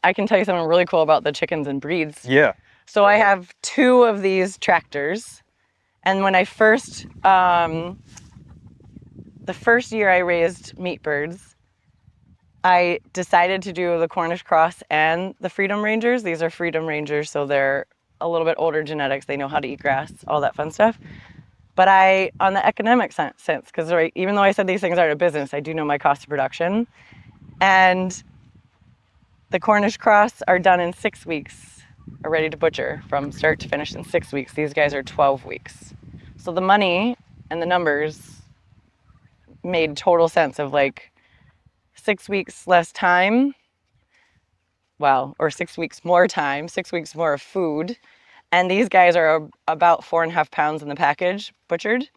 I can tell you something really cool about the chickens and breeds. Yeah. So I have 2 of these tractors. And when I first, the first year I raised meat birds, I decided to do the Cornish Cross and the Freedom Rangers. These are Freedom Rangers, so they're a little bit older genetics. They know how to eat grass, all that fun stuff. But on the economic sense, because even though I said these things aren't a business, I do know my cost of production. And the Cornish Cross are done in 6 weeks, are ready to butcher from start to finish in 6 weeks. These guys are 12 weeks. So the money and the numbers made total sense of like 6 weeks less time, well, or 6 weeks more time, 6 weeks more of food. And these guys are about 4.5 pounds in the package, butchered.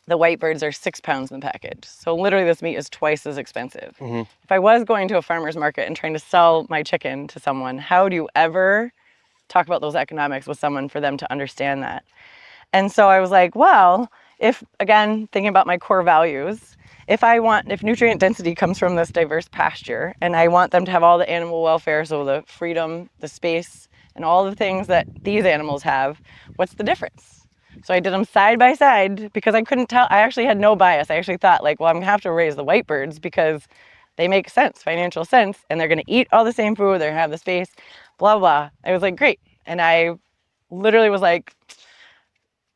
The white birds are 6 pounds in the package. So literally this meat is twice as expensive. Mm-hmm. If I was going to a farmer's market and trying to sell my chicken to someone, how do you ever talk about those economics with someone for them to understand that? And so I was like, well, if, again, thinking about my core values, if nutrient density comes from this diverse pasture and I want them to have all the animal welfare, so the freedom, the space, and all the things that these animals have, what's the difference? So I did them side by side because I couldn't tell. I actually had no bias. I actually thought like, well, I'm gonna have to raise the white birds because they make sense, financial sense, and they're gonna eat all the same food, they're gonna have the space, blah, blah. I was like, great. And I literally was like,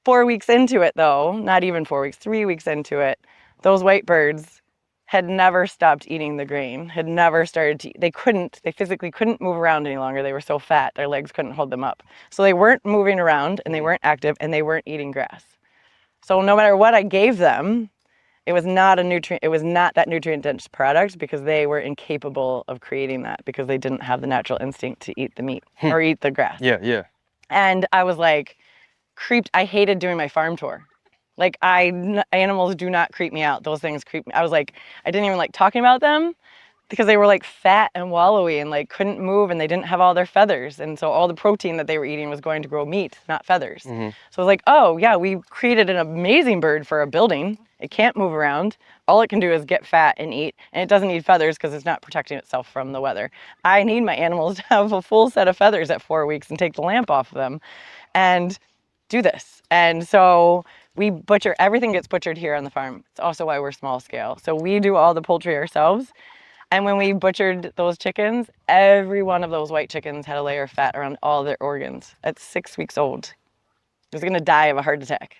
4 weeks into it though, not even 4 weeks, 3 weeks into it, those white birds had never stopped eating the grain, had never started to, they physically couldn't move around any longer. They were so fat, their legs couldn't hold them up. So they weren't moving around and they weren't active and they weren't eating grass. So no matter what I gave them, it was not that nutrient dense product because they were incapable of creating that because they didn't have the natural instinct to eat the meat or eat the grass. Yeah. And I was like, I hated doing my farm tour. Like animals do not creep me out. Those things creep me. I was like, I didn't even like talking about them because they were like fat and wallowy and like couldn't move and they didn't have all their feathers. And so all the protein that they were eating was going to grow meat, not feathers. Mm-hmm. So I was like, oh yeah, we created an amazing bird for a building. It can't move around. All it can do is get fat and eat. And it doesn't need feathers because it's not protecting itself from the weather. I need my animals to have a full set of feathers at 4 weeks and take the lamp off of them and do this. And so everything gets butchered here on the farm. It's also why we're small scale. So we do all the poultry ourselves. And when we butchered those chickens, every one of those white chickens had a layer of fat around all their organs at 6 weeks old. It was gonna die of a heart attack.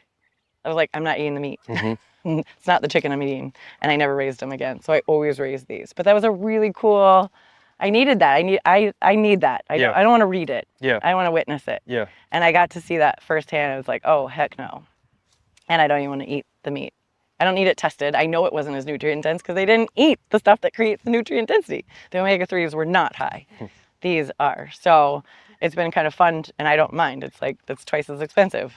I was like, I'm not eating the meat. Mm-hmm. It's not the chicken I'm eating. And I never raised them again. So I always raised these. But that was a really cool, I needed that. I need that. I don't want to read it. Yeah. I want to witness it. Yeah. And I got to see that firsthand. I was like, oh, heck no. And I don't even want to eat the meat. I don't need it tested. I know it wasn't as nutrient dense because they didn't eat the stuff that creates the nutrient density. The omega-3s were not high. These are. So it's been kind of fun and I don't mind. It's like, that's twice as expensive.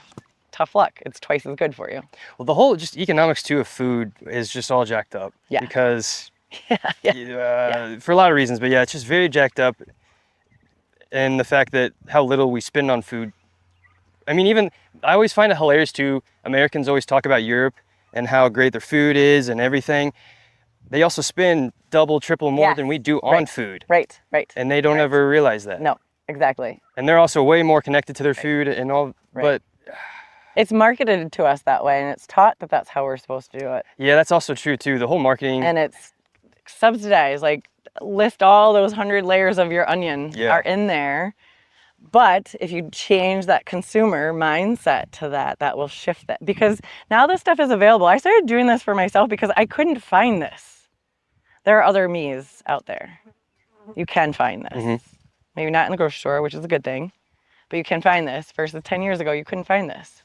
Tough luck. It's twice as good for you. Well, the whole just economics too of food is just all jacked up. Yeah. Because for a lot of reasons, but yeah, it's just very jacked up. And the fact that how little we spend on food. I mean, I always find it hilarious too. Americans always talk about Europe and how great their food is and everything. They also spend double, triple more than we do on food. Right. And they don't ever realize that. No, exactly. And they're also way more connected to their food and all, but it's marketed to us that way and it's taught that that's how we're supposed to do it. Yeah, that's also true too. The whole marketing. And it's subsidized, like list all those 100 layers of your onion are in there. But if you change that consumer mindset to that will shift that. Because now this stuff is available. I started doing this for myself because I couldn't find this. There are other me's out there. You can find this. Mm-hmm. Maybe not in the grocery store, which is a good thing. But you can find this. Versus 10 years ago, you couldn't find this.